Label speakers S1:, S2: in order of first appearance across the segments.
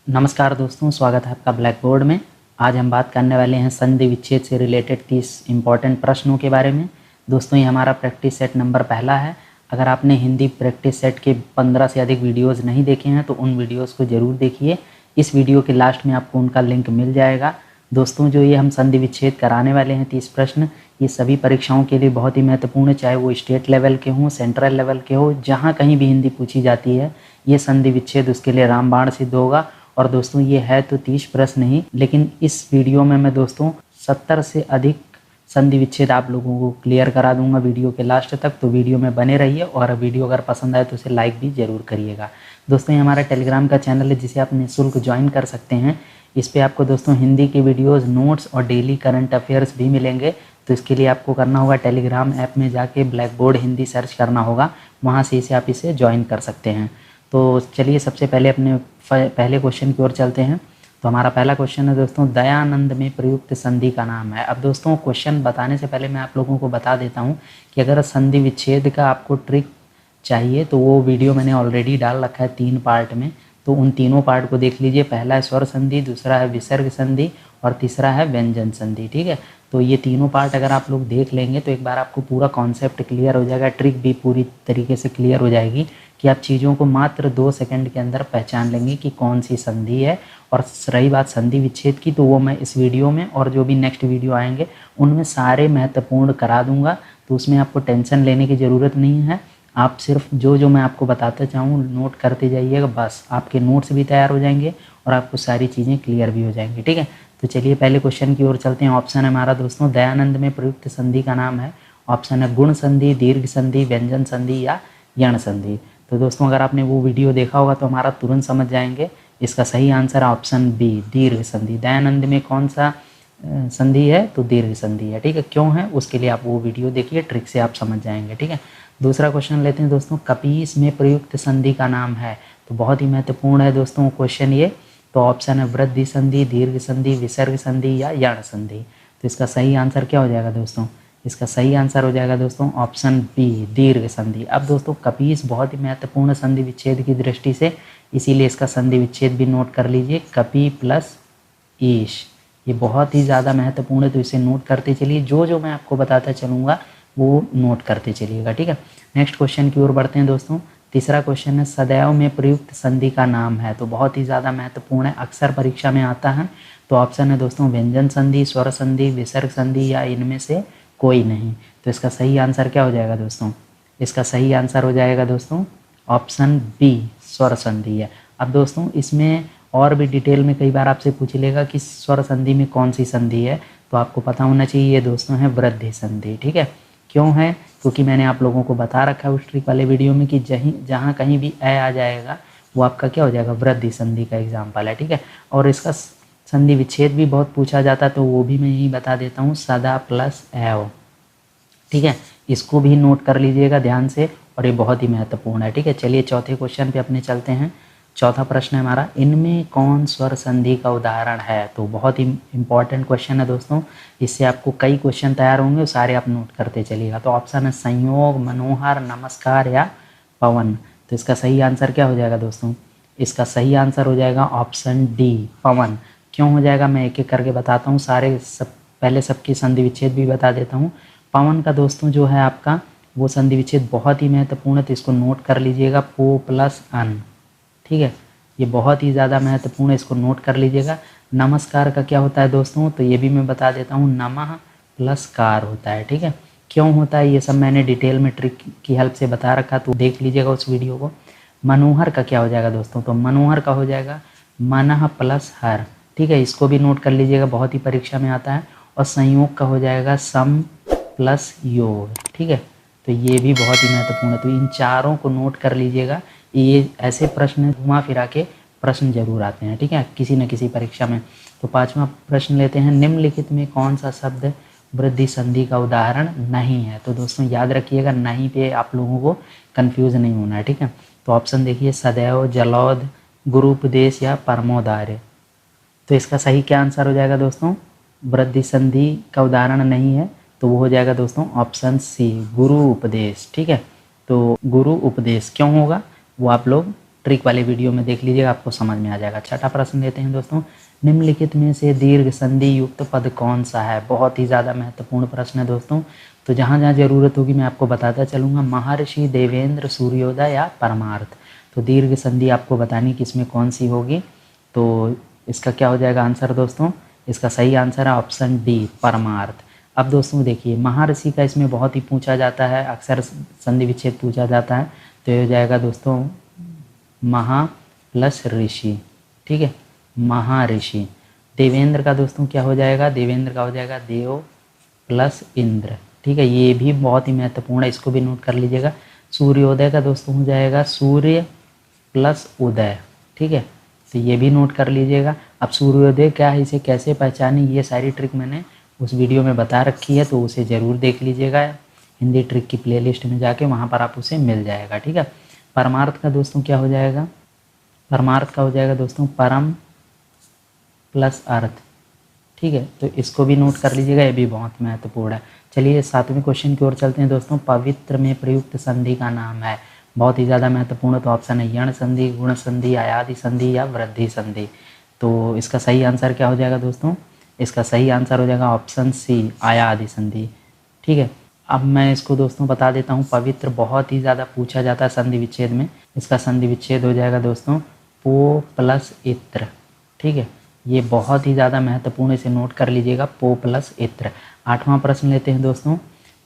S1: नमस्कार दोस्तों, स्वागत है आपका ब्लैक बोर्ड में। आज हम बात करने वाले हैं संधि विच्छेद से रिलेटेड 30 इम्पॉर्टेंट प्रश्नों के बारे में। दोस्तों, ये हमारा प्रैक्टिस सेट नंबर पहला है। अगर आपने हिंदी प्रैक्टिस सेट के 15 से अधिक वीडियोस नहीं देखे हैं तो उन वीडियोस को ज़रूर देखिए। इस वीडियो के लास्ट में आपको उनका लिंक मिल जाएगा। दोस्तों, जो ये हम संधि विच्छेद कराने वाले हैं 30 प्रश्न, ये सभी परीक्षाओं के लिए बहुत ही महत्वपूर्ण है, चाहे वो स्टेट लेवल के हों, सेंट्रल लेवल के हो, जहाँ कहीं भी हिंदी पूछी जाती है ये संधि विच्छेद उसके लिए रामबाण सिद्ध होगा। और दोस्तों, ये है तो 30 प्रश्न ही, लेकिन इस वीडियो में मैं दोस्तों 70 से अधिक संधि विच्छेद आप लोगों को क्लियर करा दूंगा वीडियो के लास्ट तक। तो वीडियो में बने रहिए और वीडियो अगर पसंद आए तो उसे लाइक भी ज़रूर करिएगा। दोस्तों, ये हमारा टेलीग्राम का चैनल है जिसे आप निःशुल्क ज्वाइन कर सकते हैं। इस पर आपको दोस्तों हिंदी के वीडियोज़, नोट्स और डेली करंट अफेयर्स भी मिलेंगे। तो इसके लिए आपको करना होगा टेलीग्राम ऐप में जाके ब्लैक बोर्ड हिंदी सर्च करना होगा, वहाँ से इसे आप इसे ज्वाइन कर सकते हैं। तो चलिए सबसे पहले अपने पहले क्वेश्चन की ओर चलते हैं। तो हमारा पहला क्वेश्चन है दोस्तों, दयानंद में प्रयुक्त संधि का नाम है। अब दोस्तों, क्वेश्चन बताने से पहले मैं आप लोगों को बता देता हूं कि अगर संधि विच्छेद का आपको ट्रिक चाहिए तो वो वीडियो मैंने ऑलरेडी डाल रखा है 3 पार्ट में। तो उन तीनों पार्ट को देख लीजिए। पहला है स्वर संधि, दूसरा है विसर्ग संधि और तीसरा है व्यंजन संधि। ठीक है, तो ये तीनों पार्ट अगर आप लोग देख लेंगे तो एक बार आपको पूरा कॉन्सेप्ट क्लियर हो जाएगा, ट्रिक भी पूरी तरीके से क्लियर हो जाएगी कि आप चीज़ों को मात्र 2 सेकंड के अंदर पहचान लेंगे कि कौन सी संधि है। और रही बात संधि विच्छेद की, तो वो मैं इस वीडियो में और जो भी नेक्स्ट वीडियो आएंगे उनमें सारे महत्वपूर्ण करा दूंगा। तो उसमें आपको टेंशन लेने की ज़रूरत नहीं है। आप सिर्फ जो मैं आपको बताता चाहूँ नोट करते जाइएगा, बस आपके नोट्स भी तैयार हो जाएंगे और आपको सारी चीज़ें क्लियर भी हो जाएंगी। ठीक है, तो चलिए पहले क्वेश्चन की ओर चलते हैं। ऑप्शन है हमारा दोस्तों, दयानंद में प्रयुक्त संधि का नाम है। ऑप्शन है गुण संधि, दीर्घ संधि, व्यंजन संधि या यण संधि। तो दोस्तों, अगर आपने वो वीडियो देखा होगा तो हमारा तुरंत समझ जाएंगे। इसका सही आंसर है ऑप्शन बी, दीर्घ संधि। दयानंद में कौन सा संधि है? तो दीर्घ संधि है। ठीक है, क्यों है उसके लिए आप वो वीडियो देखिए, ट्रिक से आप समझ जाएंगे। ठीक है, दूसरा क्वेश्चन लेते हैं दोस्तों, कपीस में प्रयुक्त संधि का नाम है। तो बहुत ही महत्वपूर्ण है दोस्तों क्वेश्चन ये। तो ऑप्शन है वृद्धि संधि, दीर्घ संधि, विसर्ग संधि या यण संधि। तो इसका सही आंसर क्या हो जाएगा दोस्तों? इसका सही आंसर हो जाएगा दोस्तों ऑप्शन बी, दीर्घ संधि। अब दोस्तों, कपीस बहुत ही महत्वपूर्ण संधि विच्छेद की दृष्टि से, इसीलिए इसका संधि विच्छेद भी नोट कर लीजिए, कपि प्लस ईश। ये बहुत ही ज़्यादा महत्वपूर्ण है, तो इसे नोट करते चलिए। जो मैं आपको बताता चलूँगा वो नोट करते चलिएगा। ठीक है, नेक्स्ट क्वेश्चन की ओर बढ़ते हैं दोस्तों। तीसरा क्वेश्चन है, सदैव में प्रयुक्त संधि का नाम है। तो बहुत ही ज़्यादा महत्वपूर्ण है, अक्सर परीक्षा में आता है। तो ऑप्शन है दोस्तों व्यंजन संधि, स्वर संधि, विसर्ग संधि या इनमें से कोई नहीं। तो इसका सही आंसर क्या हो जाएगा दोस्तों? इसका सही आंसर हो जाएगा दोस्तों ऑप्शन बी, स्वर संधि है। अब दोस्तों, इसमें और भी डिटेल में कई बार आपसे पूछ लेगा कि स्वर संधि में कौन सी संधि है, तो आपको पता होना चाहिए ये दोस्तों है वृद्धि संधि। ठीक है, क्यों है? क्योंकि मैंने आप लोगों को बता रखा है उस ट्रिक वाले वीडियो में कि जहाँ कहीं भी ए आ जाएगा वो आपका क्या हो जाएगा? वृद्धि संधि का एग्जाम्पल है। ठीक है, और इसका संधि विच्छेद भी बहुत पूछा जाता है, तो वो भी मैं यही बता देता हूँ, सदा प्लस एव। ठीक है, इसको भी नोट कर लीजिएगा ध्यान से, और ये बहुत ही महत्वपूर्ण है। ठीक है, चलिए चौथे क्वेश्चन पे अपने चलते हैं। चौथा प्रश्न है हमारा, इनमें कौन स्वर संधि का उदाहरण है? तो बहुत ही इंपॉर्टेंट क्वेश्चन है दोस्तों, इससे आपको कई क्वेश्चन तैयार होंगे, सारे आप नोट करते चलिएगा। तो ऑप्शन है संयोग, मनोहर, नमस्कार या पवन। तो इसका सही आंसर क्या हो जाएगा दोस्तों? इसका सही आंसर हो जाएगा ऑप्शन डी, पवन। क्यों हो जाएगा मैं एक एक करके बताता हूँ, पहले सबकी संधि विच्छेद भी बता देता हूँ। पवन का दोस्तों जो है आपका वो संधि विच्छेद बहुत ही महत्वपूर्ण है, तो इसको नोट कर लीजिएगा, पो प्लस अन। ठीक है, ये बहुत ही ज़्यादा महत्वपूर्ण है, इसको नोट कर लीजिएगा। नमस्कार का क्या होता है दोस्तों? तो ये भी मैं बता देता हूँ, नमः प्लस कार होता है। ठीक है, क्यों होता है ये सब मैंने डिटेल में ट्रिक की हेल्प से बता रखा, तो देख लीजिएगा उस वीडियो को। मनोहर का क्या हो जाएगा दोस्तों? तो मनोहर का हो जाएगा मनः प्लस हर। ठीक है, इसको भी नोट कर लीजिएगा, बहुत ही परीक्षा में आता है। और संयोग का हो जाएगा सम प्लस योग। ठीक है, तो ये भी बहुत ही महत्वपूर्ण है, तो इन चारों को नोट कर लीजिएगा। ये ऐसे प्रश्न घुमा फिरा के प्रश्न जरूर आते हैं, ठीक है, किसी न किसी परीक्षा में। तो पांचवा प्रश्न लेते हैं, निम्नलिखित में कौन सा शब्द वृद्धि संधि का उदाहरण नहीं है? तो दोस्तों याद रखिएगा, नहीं पे आप लोगों को कंफ्यूज नहीं होना है। ठीक है, तो ऑप्शन देखिए, सदैव, जलौध, गुरुपदेश या परमोदार्य। तो इसका सही क्या आंसर हो जाएगा दोस्तों? वृद्धि संधि का उदाहरण नहीं है, तो वो हो जाएगा दोस्तों ऑप्शन सी, गुरु उपदेश। ठीक है, तो गुरु उपदेश क्यों होगा वो आप लोग ट्रिक वाले वीडियो में देख लीजिएगा, आपको समझ में आ जाएगा। छठा प्रश्न लेते हैं दोस्तों, निम्नलिखित में से दीर्घ संधि युक्त पद कौन सा है? बहुत ही ज़्यादा महत्वपूर्ण प्रश्न है दोस्तों। तो जहाँ जहाँ ज़रूरत होगी मैं आपको बताता चलूँगा। महर्षि, देवेंद्र, सूर्योदय या परमार्थ। तो दीर्घ संधि आपको बतानी कि इसमें कौन सी होगी। तो इसका क्या हो जाएगा आंसर दोस्तों? इसका सही आंसर है ऑप्शन डी, परमार्थ। अब दोस्तों देखिए, महर्षि का इसमें बहुत ही पूछा जाता है, अक्सर संधि विच्छेद पूछा जाता है। तो ये हो जाएगा दोस्तों महा प्लस ऋषि, ठीक है, महर्षि। देवेंद्र का दोस्तों क्या हो जाएगा? देवेंद्र का हो जाएगा देव प्लस इंद्र, ठीक है, ये भी बहुत ही महत्वपूर्ण है, इसको भी नोट कर लीजिएगा। सूर्योदय का दोस्तों हो जाएगा सूर्य प्लस उदय, ठीक है, तो ये भी नोट कर लीजिएगा। अब सूर्योदय क्या है, इसे कैसे पहचानें, ये सारी ट्रिक मैंने उस वीडियो में बता रखी है, तो उसे ज़रूर देख लीजिएगा। हिंदी ट्रिक की प्लेलिस्ट में जाके वहाँ पर आप उसे मिल जाएगा, ठीक है। परमार्थ का दोस्तों क्या हो जाएगा? परमार्थ का हो जाएगा दोस्तों परम प्लस अर्थ, ठीक है, तो इसको भी नोट कर लीजिएगा, ये भी बहुत महत्वपूर्ण है। चलिए 7वें क्वेश्चन की ओर चलते हैं दोस्तों। पवित्र में प्रयुक्त संधि का नाम है, बहुत ही ज़्यादा महत्वपूर्ण। तो ऑप्शन है यण संधि, गुण संधि, आयादि संधि या वृद्धि संधि। तो इसका सही आंसर क्या हो जाएगा दोस्तों? इसका सही आंसर हो जाएगा ऑप्शन सी, आयादि संधि, ठीक है। अब मैं इसको दोस्तों बता देता हूँ। पवित्र बहुत ही ज़्यादा पूछा जाता है संधि विच्छेद में। इसका संधि विच्छेद हो जाएगा दोस्तों पो प्लस इत्र, ठीक है, ये बहुत ही ज़्यादा महत्वपूर्ण, इसे नोट कर लीजिएगा, पो प्लस इत्र। 8वां प्रश्न लेते हैं दोस्तों।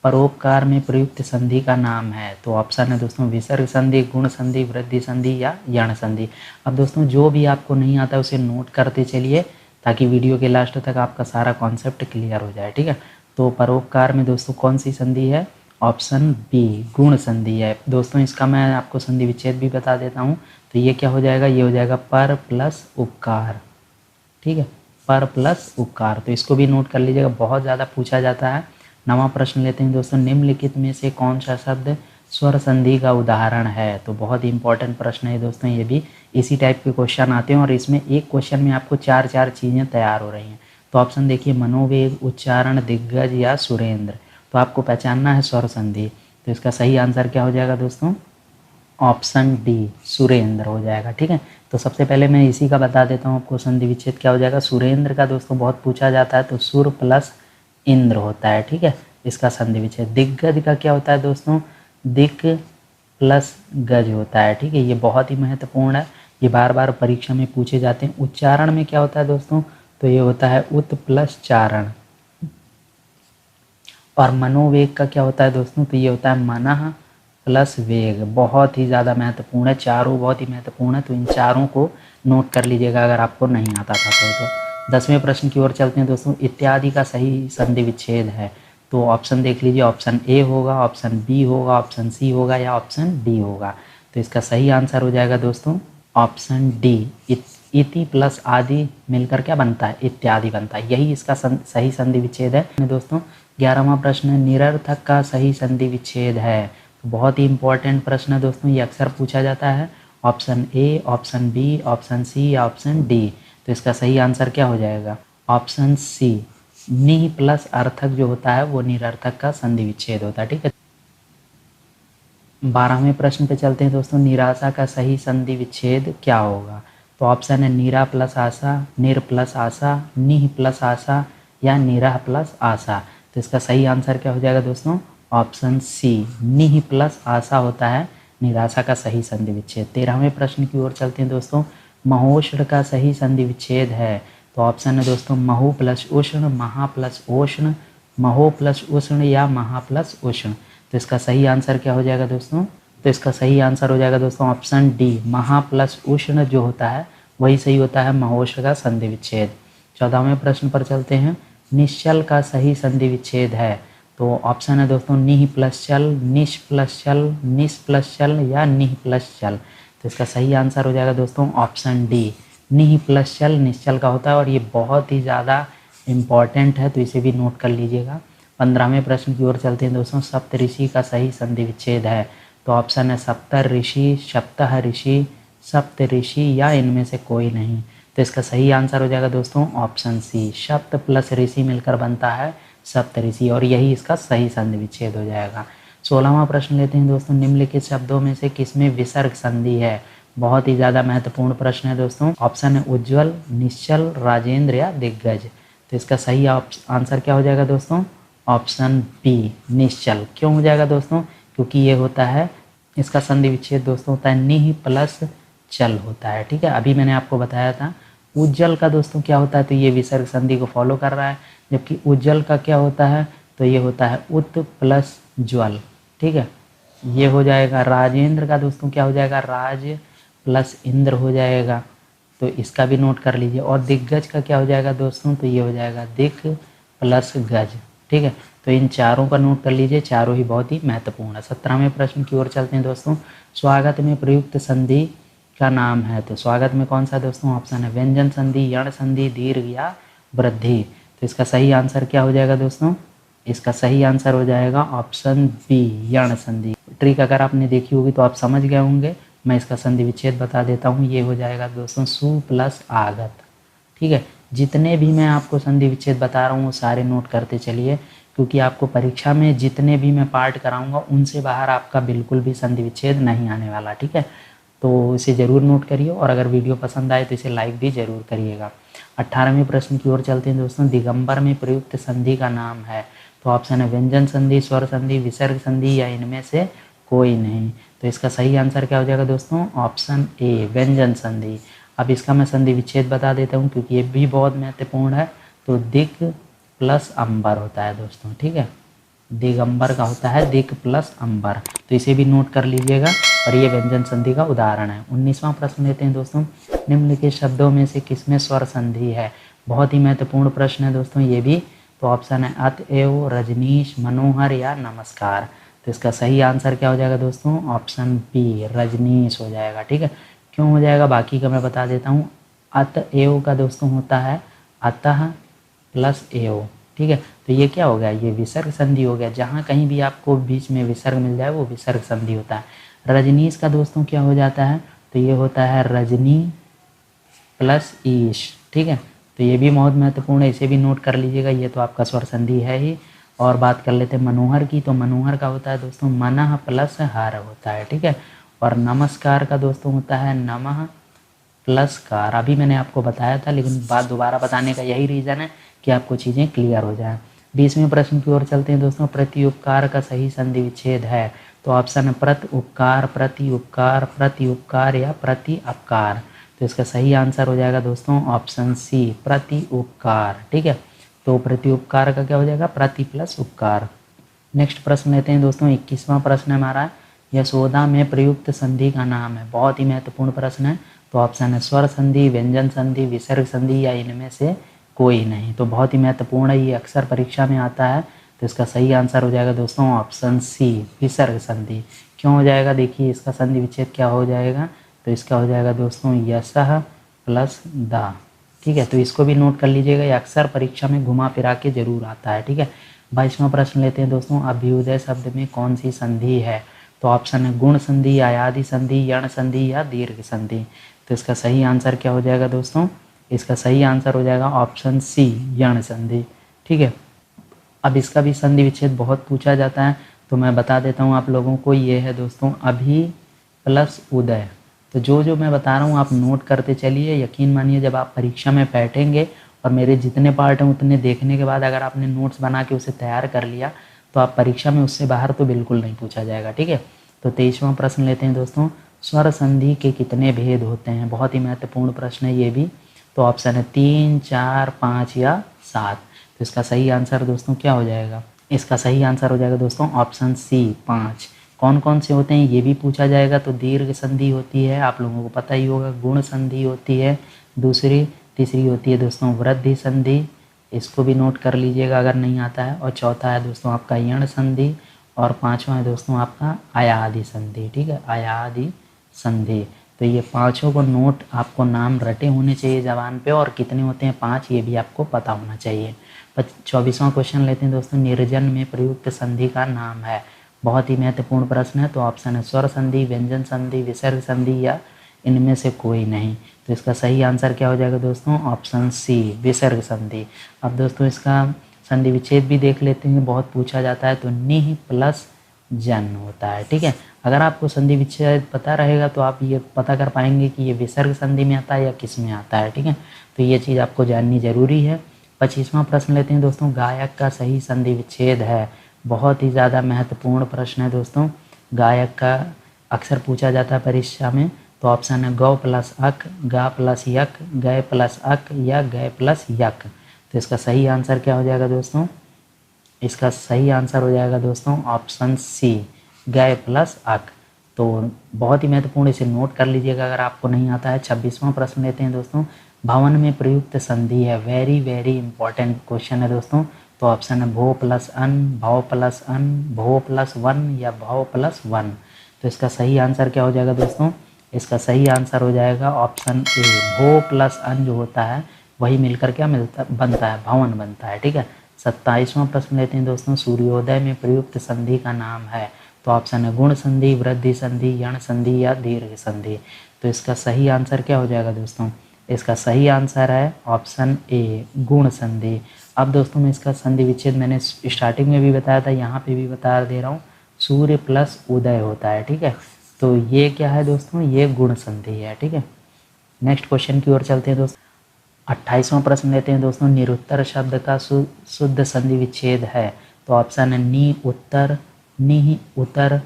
S1: परोपकार में प्रयुक्त संधि का नाम है। तो ऑप्शन है दोस्तों विसर्ग संधि, गुण संधि, वृद्धि संधि या यण संधि। अब दोस्तों जो भी आपको नहीं आता है उसे नोट करते चलिए, ताकि वीडियो के लास्ट तक आपका सारा कॉन्सेप्ट क्लियर हो जाए, ठीक है। तो परोपकार में दोस्तों कौन सी संधि है? ऑप्शन बी, गुण संधि है दोस्तों। इसका मैं आपको संधि विच्छेद भी बता देता हूँ। तो ये क्या हो जाएगा? ये हो जाएगा पर प्लस उपकार, ठीक है, पर प्लस उपकार। तो इसको भी नोट कर लीजिएगा, बहुत ज़्यादा पूछा जाता है। 9वां प्रश्न लेते हैं दोस्तों। निम्नलिखित में से कौन सा शब्द स्वर संधि का उदाहरण है? तो बहुत ही इंपॉर्टेंट प्रश्न है दोस्तों, ये भी इसी टाइप के क्वेश्चन आते हैं और इसमें एक क्वेश्चन में आपको 4 चीज़ें तैयार हो रही हैं। तो ऑप्शन देखिए, मनोवेग, उच्चारण, दिग्गज या सुरेंद्र। तो आपको पहचानना है स्वर संधि। तो इसका सही आंसर क्या हो जाएगा दोस्तों? ऑप्शन डी, सुरेंद्र हो जाएगा, ठीक है। तो सबसे पहले मैं इसी का बता देता हूँ आपको, संधि विच्छेद क्या हो जाएगा। सुरेंद्र का दोस्तों बहुत पूछा जाता है, तो सुर प्लस इंद्र होता है, ठीक है, इसका संधि विच्छेद। दिग्गज का क्या होता है दोस्तों? दिक प्लस गज होता है, ठीक है, ये बहुत ही महत्वपूर्ण है, ये बार बार परीक्षा में पूछे जाते हैं। उच्चारण में क्या होता है दोस्तों? तो ये होता है उत प्लस चारण। और मनोवेग का क्या होता है दोस्तों? तो ये होता है मनः प्लस वेग। बहुत ही ज़्यादा महत्वपूर्ण है, चारों बहुत ही महत्वपूर्ण है। तो इन चारों को नोट कर लीजिएगा अगर आपको नहीं आता था तो। 10वें प्रश्न की ओर चलते हैं दोस्तों। इत्यादि का सही संधि विच्छेद है। तो ऑप्शन देख लीजिए, ऑप्शन ए होगा, ऑप्शन बी होगा, ऑप्शन सी होगा या ऑप्शन डी होगा। तो इसका सही आंसर हो जाएगा दोस्तों ऑप्शन डी, इति प्लस आदि मिलकर क्या बनता है? इत्यादि बनता है, यही इसका सही संधि विच्छेद है दोस्तों। 11वां प्रश्न, निरर्थक का सही संधि विच्छेद है। तो बहुत ही इंपॉर्टेंट प्रश्न है दोस्तों, ये अक्सर पूछा जाता है। Option A, option B, option C या ऑप्शन डी। तो इसका सही आंसर क्या हो जाएगा? ऑप्शन सी, नि प्लस अर्थक जो होता है वो निरर्थक का संधि विच्छेद होता है, ठीक है। 12वें प्रश्न पे चलते हैं दोस्तों। निराशा का सही संधि विच्छेद क्या होगा? तो ऑप्शन है नीरा प्लस आशा, निर प्लस आशा, निह प्लस आशा या निराह प्लस आशा। तो इसका सही आंसर क्या हो जाएगा दोस्तों? ऑप्शन सी, निह प्लस आशा होता है निराशा का सही संधि विच्छेद। 13वें प्रश्न की ओर चलते हैं दोस्तों। महोष्ण का सही संधि विच्छेद है। तो ऑप्शन है दोस्तों महु प्लस उष्ण, महा प्लस ओष्ण, महो प्लस उष्ण या महा प्लस उष्ण। तो इसका सही आंसर क्या हो जाएगा दोस्तों? तो इसका सही आंसर हो जाएगा दोस्तों ऑप्शन डी, महा प्लस उष्ण जो होता है वही सही होता है महोष्ण का संधि विच्छेद। 14वें प्रश्न पर चलते हैं। निश्चल का सही संधि विच्छेद है। तो ऑप्शन है दोस्तों निह प्लस चल, निश प्लस चल, निस प्लस चल या निह प्लस चल। तो इसका सही आंसर हो जाएगा दोस्तों ऑप्शन डी, निह प्लस चल निश्चल का होता है और ये बहुत ही ज़्यादा इम्पॉर्टेंट है, तो इसे भी नोट कर लीजिएगा। 15वें प्रश्न की ओर चलते हैं दोस्तों। सप्त ऋषि का सही संधि विच्छेद है। तो ऑप्शन है सप्तर ऋषि, सप्तह ऋषि, सप्त ऋषि या इनमें से कोई नहीं। तो इसका सही आंसर हो जाएगा दोस्तों ऑप्शन सी, सप्त प्लस ऋषि मिलकर बनता है सप्त ऋषि और यही इसका सही संधि विच्छेद हो जाएगा। 16वां प्रश्न लेते हैं दोस्तों। निम्नलिखित शब्दों में से किसमें विसर्ग संधि है? बहुत ही ज़्यादा महत्वपूर्ण प्रश्न है दोस्तों। ऑप्शन है उज्ज्वल, निश्चल, राजेंद्र या दिग्गज। तो इसका सही आंसर क्या हो जाएगा दोस्तों? ऑप्शन बी, निश्चल। क्यों हो जाएगा दोस्तों? क्योंकि ये होता है, इसका संधि विच्छेद दोस्तों होता है निह प्लस चल होता है। ठीक है, अभी मैंने आपको बताया था उज्ज्वल का दोस्तों क्या होता है, तो ये विसर्ग संधि को फॉलो कर रहा है। जबकि उज्ज्वल का क्या होता है, तो ये होता है उत प्लस ज्वल। ठीक है, ये हो जाएगा। राजेंद्र का दोस्तों क्या हो जाएगा? राज प्लस इंद्र हो जाएगा, तो इसका भी नोट कर लीजिए। और दिग्गज का क्या हो जाएगा दोस्तों? तो ये हो जाएगा दिक प्लस गज। ठीक है, तो इन चारों का नोट कर लीजिए, चारों ही बहुत ही महत्वपूर्ण है। 17वें प्रश्न की ओर चलते हैं दोस्तों। स्वागत में प्रयुक्त संधि का नाम है, तो स्वागत में कौन सा दोस्तों? ऑप्शन है व्यंजन संधि, यण संधि, दीर्घ या वृद्धि। तो इसका सही आंसर क्या हो जाएगा दोस्तों? इसका सही आंसर हो जाएगा ऑप्शन बी, यण संधि। ट्रिक अगर आपने देखी होगी तो आप समझ गए होंगे। मैं इसका संधि विच्छेद बता देता हूँ। ये हो जाएगा दोस्तों सु प्लस आगत। ठीक है, जितने भी मैं आपको संधि विच्छेद बता रहा हूँ वो सारे नोट करते चलिए, क्योंकि आपको परीक्षा में जितने भी मैं पार्ट कराऊंगा उनसे बाहर आपका बिल्कुल भी संधि विच्छेद नहीं आने वाला। ठीक है, तो इसे ज़रूर नोट करिए, और अगर वीडियो पसंद आए तो इसे लाइक भी ज़रूर करिएगा। 18वें प्रश्न की ओर चलते हैं दोस्तों। दिगंबर में प्रयुक्त संधि का नाम है, तो ऑप्शन है व्यंजन संधि, स्वर संधि, विसर्ग संधि या इनमें से कोई नहीं। तो इसका सही आंसर क्या हो जाएगा दोस्तों? ऑप्शन ए, व्यंजन संधि। अब इसका मैं संधि विच्छेद बता देता हूँ, क्योंकि ये भी बहुत महत्वपूर्ण है। तो दिक प्लस अंबर होता है दोस्तों। ठीक है, दिगंबर का होता है दिक प्लस अंबर, तो इसे भी नोट कर लीजिएगा, और ये व्यंजन संधि का उदाहरण है। 19वां प्रश्न लेते हैं दोस्तों। निम्नलिखित शब्दों में से किसमें स्वर संधि है? बहुत ही महत्वपूर्ण प्रश्न है दोस्तों ये भी। तो ऑप्शन है अतएव, रजनीश, मनोहर या नमस्कार। तो इसका सही आंसर क्या हो जाएगा दोस्तों? ऑप्शन बी, रजनीश हो जाएगा। ठीक है, क्यों हो जाएगा बाकी का मैं बता देता हूँ। अतएव का दोस्तों होता है अतः प्लस एव। ठीक है, तो ये क्या हो गया? ये विसर्ग संधि हो गया। जहाँ कहीं भी आपको बीच में विसर्ग मिल जाए वो विसर्ग संधि होता है। रजनीश का दोस्तों क्या हो जाता है? तो ये होता है रजनी प्लस ईश। ठीक है, तो ये भी बहुत महत्वपूर्ण है, इसे भी नोट कर लीजिएगा। ये तो आपका स्वर संधि है ही। और बात कर लेते हैं मनोहर की, तो मनोहर का होता है दोस्तों मनः प्लस हर होता है। ठीक है, और नमस्कार का दोस्तों होता है नमः प्लस कार। अभी मैंने आपको बताया था, लेकिन बात दोबारा बताने का यही रीज़न है कि आपको चीज़ें क्लियर हो जाए। 20वें प्रश्न की ओर चलते हैं दोस्तों। प्रति उपकार का सही संधि विच्छेद है, तो ऑप्शन है प्रति उपकार, प्रति उपकार, प्रति उपकार या प्रति अपकार। तो इसका सही आंसर हो जाएगा दोस्तों ऑप्शन सी, प्रति उपकार। ठीक है, तो प्रति उपकार का क्या हो जाएगा? प्रति प्लस उपकार। नेक्स्ट प्रश्न लेते हैं दोस्तों। 21वां प्रश्न है हमारा, यशोदा में प्रयुक्त संधि का नाम है। बहुत ही महत्वपूर्ण प्रश्न है। तो ऑप्शन है स्वर संधि, व्यंजन संधि, विसर्ग संधि या इनमें से कोई नहीं। तो बहुत ही महत्वपूर्ण है, ये अक्सर परीक्षा में आता है। तो इसका सही आंसर हो जाएगा दोस्तों ऑप्शन सी, विसर्ग संधि। क्यों हो जाएगा? देखिए इसका संधि विच्छेद क्या हो जाएगा, तो इसका हो जाएगा दोस्तों यशः प्लस दा। ठीक है, तो इसको भी नोट कर लीजिएगा, ये अक्सर परीक्षा में घुमा फिरा के जरूर आता है। ठीक है, 22वां प्रश्न लेते हैं दोस्तों। अभ्युदय शब्द में कौन सी संधि है? तो ऑप्शन है गुण संधि, आयादि संधि, यण संधि या दीर्घ संधि। तो इसका सही आंसर क्या हो जाएगा दोस्तों? इसका सही आंसर हो जाएगा ऑप्शन सी, यण संधि। ठीक है, अब इसका भी संधि विच्छेद बहुत पूछा जाता है, तो मैं बता देता हूँ आप लोगों को। ये है दोस्तों अभि प्लस उदय। तो जो मैं बता रहा हूँ आप नोट करते चलिए। यकीन मानिए जब आप परीक्षा में बैठेंगे और मेरे जितने पार्ट हैं उतने देखने के बाद अगर आपने नोट्स बना के उसे तैयार कर लिया तो आप परीक्षा में उससे बाहर तो बिल्कुल नहीं पूछा जाएगा। ठीक है, तो 23वां प्रश्न लेते हैं दोस्तों। स्वर संधि के कितने भेद होते हैं? बहुत ही महत्वपूर्ण प्रश्न है ये भी। तो ऑप्शन है 3, 4, 5 या 7। तो इसका सही आंसर दोस्तों क्या हो जाएगा? इसका सही आंसर हो जाएगा दोस्तों ऑप्शन सी, 5। कौन कौन से होते हैं ये भी पूछा जाएगा। तो दीर्घ संधि होती है, आप लोगों को पता ही होगा। गुण संधि होती है तीसरी होती है दोस्तों वृद्धि संधि, इसको भी नोट कर लीजिएगा अगर नहीं आता है। और चौथा है दोस्तों आपका यण संधि, और 5वां है दोस्तों आपका आयादि संधि। ठीक है, आयादि संधि। तो ये पाँचों को नोट, आपको नाम रटे होने चाहिए जबान पे, और कितने होते हैं 5 ये भी आपको पता होना चाहिए। 24वां क्वेश्चन लेते हैं दोस्तों। निर्जन में प्रयुक्त संधि का नाम है। बहुत ही महत्वपूर्ण प्रश्न है। तो ऑप्शन है स्वर संधि, व्यंजन संधि, विसर्ग संधि या इनमें से कोई नहीं। तो इसका सही आंसर क्या हो जाएगा दोस्तों? ऑप्शन सी, विसर्ग संधि। अब दोस्तों इसका संधि विच्छेद भी देख लेते हैं, बहुत पूछा जाता है। तो निह प्लस जन होता है। ठीक है, अगर आपको संधि विच्छेद पता रहेगा तो आप ये पता कर पाएंगे कि ये विसर्ग संधि में आता है या किस में आता है। ठीक है, तो ये चीज़ आपको जाननी जरूरी है। 25वां प्रश्न लेते हैं दोस्तों, गायक का सही संधि विच्छेद है। बहुत ही ज़्यादा महत्वपूर्ण प्रश्न है दोस्तों। गायक का अक्सर पूछा जाता है परीक्षा में। तो ऑप्शन है गौ प्लस अक, गा प्लस यक, गय प्लस अक या गय प्लस यक। तो इसका सही आंसर क्या हो जाएगा दोस्तों? इसका सही आंसर हो जाएगा दोस्तों ऑप्शन सी, गय प्लस अक। तो बहुत ही महत्वपूर्ण, इसे नोट कर लीजिएगा अगर आपको नहीं आता है। 26वां प्रश्न लेते हैं दोस्तों, भवन में प्रयुक्त संधि है। वेरी वेरी इंपॉर्टेंट क्वेश्चन है दोस्तों। तो ऑप्शन है भो प्लस अन, भाव प्लस अन, भो प्लस वन या भाव प्लस वन। तो इसका सही आंसर क्या हो जाएगा दोस्तों? इसका सही आंसर हो जाएगा ऑप्शन ए, भो प्लस अन जो होता है वही मिलकर क्या बनता है? भवन बनता है। ठीक है, 27वां प्रश्न लेते हैं दोस्तों, सूर्योदय में प्रयुक्त संधि का नाम है। तो ऑप्शन है गुण संधि, वृद्धि संधि, यण संधि या दीर्घ संधि। तो इसका सही आंसर क्या हो जाएगा दोस्तों? इसका सही आंसर है ऑप्शन ए, गुण संधि। अब दोस्तों मैं इसका संधि विच्छेद मैंने स्टार्टिंग में भी बताया था, यहाँ पे भी बता दे रहा हूँ, सूर्य प्लस उदय होता है। ठीक है, तो ये क्या है दोस्तों? ये गुण संधि है। ठीक है, नेक्स्ट क्वेश्चन की ओर चलते हैं दोस्तों। 28वां प्रश्न लेते हैं दोस्तों, निरुत्तर शब्द का शुद्ध संधि विच्छेद है। तो ऑप्शन है नि उत्तर, निह उत्तर,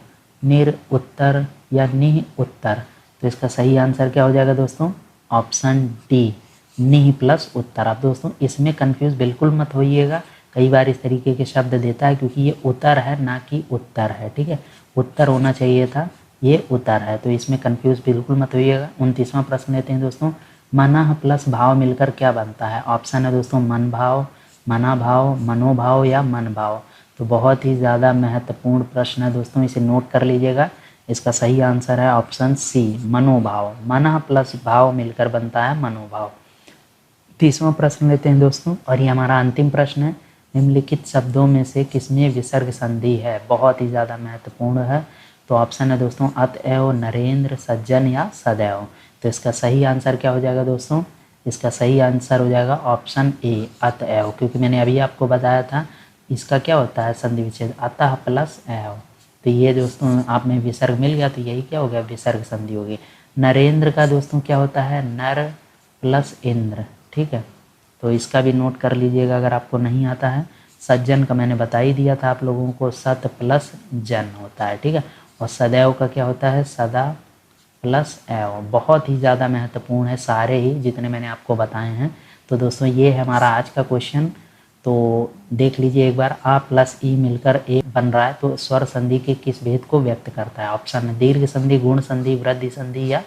S1: निर उत्तर या निह उत्तर। तो इसका सही आंसर क्या हो जाएगा दोस्तों? ऑप्शन डी, निह प्लस उत्तर। आप दोस्तों इसमें कंफ्यूज बिल्कुल मत होइएगा, कई बार इस तरीके के शब्द देता है क्योंकि ये उत्तर है ना कि उत्तर है। ठीक है, उत्तर होना चाहिए था, ये उत्तर है, तो इसमें कंफ्यूज बिल्कुल मत होइएगा। 29वां प्रश्न लेते हैं दोस्तों, मनः प्लस भाव मिलकर क्या बनता है? ऑप्शन है दोस्तों मन भाव, मना भाव, मनोभाव या मन भाव। तो बहुत ही ज़्यादा महत्वपूर्ण प्रश्न है दोस्तों, इसे नोट कर लीजिएगा। इसका सही आंसर है ऑप्शन सी, मनोभाव। मनः प्लस भाव मिलकर बनता है मनोभाव। 30वां प्रश्न लेते हैं दोस्तों, और ये हमारा अंतिम प्रश्न है, निम्नलिखित शब्दों में से किसमें विसर्ग संधि है? बहुत ही ज़्यादा महत्वपूर्ण है। तो ऑप्शन है दोस्तों अतएव, नरेंद्र, सज्जन या सदैव। तो इसका सही आंसर क्या हो जाएगा दोस्तों? इसका सही आंसर हो जाएगा ऑप्शन ए, अतएव, क्योंकि मैंने अभी आपको बताया था इसका क्या होता है संधि विच्छेद, अतः प्लस एव। तो ये दोस्तों आप में विसर्ग मिल गया, तो यही क्या हो गया? विसर्ग संधि होगी। नरेंद्र का दोस्तों क्या होता है? नर प्लस इंद्र। ठीक है, तो इसका भी नोट कर लीजिएगा अगर आपको नहीं आता है। सज्जन का मैंने बता ही दिया था आप लोगों को, सत प्लस जन होता है। ठीक है, और सदैव का क्या होता है? सदा प्लस एव। बहुत ही ज़्यादा महत्वपूर्ण है सारे ही जितने मैंने आपको बताए हैं। तो दोस्तों ये है हमारा आज का क्वेश्चन। तो देख लीजिए एक बार, आ प्लस ई मिलकर ए बन रहा है, तो स्वर संधि के किस भेद को व्यक्त करता है? ऑप्शन है दीर्घ संधि, गुण संधि, वृद्धि संधि या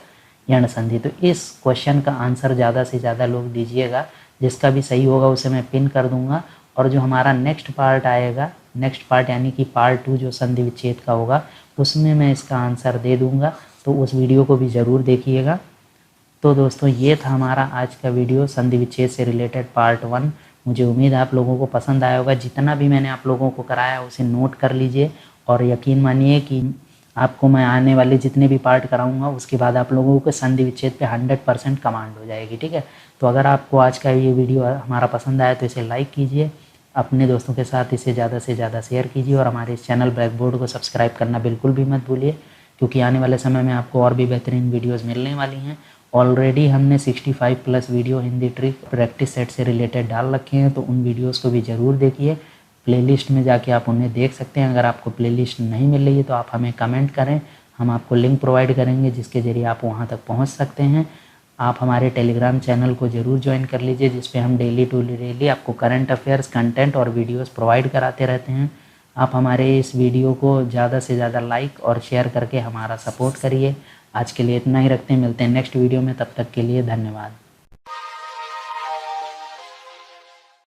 S1: यण संधि। तो इस क्वेश्चन का आंसर ज़्यादा से ज़्यादा लोग दीजिएगा, जिसका भी सही होगा उसे मैं पिन कर दूंगा। और जो हमारा नेक्स्ट पार्ट आएगा, नेक्स्ट पार्ट यानी कि पार्ट 2 जो संधि विच्छेद का होगा, उसमें मैं इसका आंसर दे दूंगा, तो उस वीडियो को भी ज़रूर देखिएगा। तो दोस्तों ये था हमारा आज का वीडियो संधि विच्छेद से रिलेटेड पार्ट 1। मुझे उम्मीद है आप लोगों को पसंद आया होगा। जितना भी मैंने आप लोगों को कराया उसे नोट कर लीजिए, और यकीन मानिए कि आपको मैं आने वाले जितने भी पार्ट कराऊंगा उसके बाद आप लोगों को संधि विच्छेद पे 100% कमांड हो जाएगी। ठीक है, तो अगर आपको आज का ये वीडियो हमारा पसंद आया तो इसे लाइक कीजिए, अपने दोस्तों के साथ इसे ज़्यादा से ज़्यादा शेयर कीजिए, और हमारे इस चैनल ब्लैक बोर्ड को सब्सक्राइब करना बिल्कुल भी मत भूलिए, क्योंकि आने वाले समय में आपको और भी बेहतरीन वीडियोज़ मिलने वाली हैं। ऑलरेडी हमने 65+ video Hindi trick practice set से रिलेटेड डाल रखे हैं, तो उन वीडियोस को भी ज़रूर देखिए। प्लेलिस्ट में जाके आप उन्हें देख सकते हैं। अगर आपको प्लेलिस्ट नहीं मिल रही है तो आप हमें कमेंट करें, हम आपको लिंक प्रोवाइड करेंगे जिसके ज़रिए आप वहां तक पहुंच सकते हैं। आप हमारे टेलीग्राम चैनल को ज़रूर ज्वाइन कर लीजिए, जिस पे हम डेली आपको करंट अफेयर्स, कंटेंट और वीडियोस प्रोवाइड कराते रहते हैं। आप हमारे इस वीडियो को ज़्यादा से ज़्यादा लाइक और शेयर करके हमारा सपोर्ट करिए। आज के लिए इतना ही रखते हैं, मिलते हैं नेक्स्ट वीडियो में, तब तक के लिए धन्यवाद।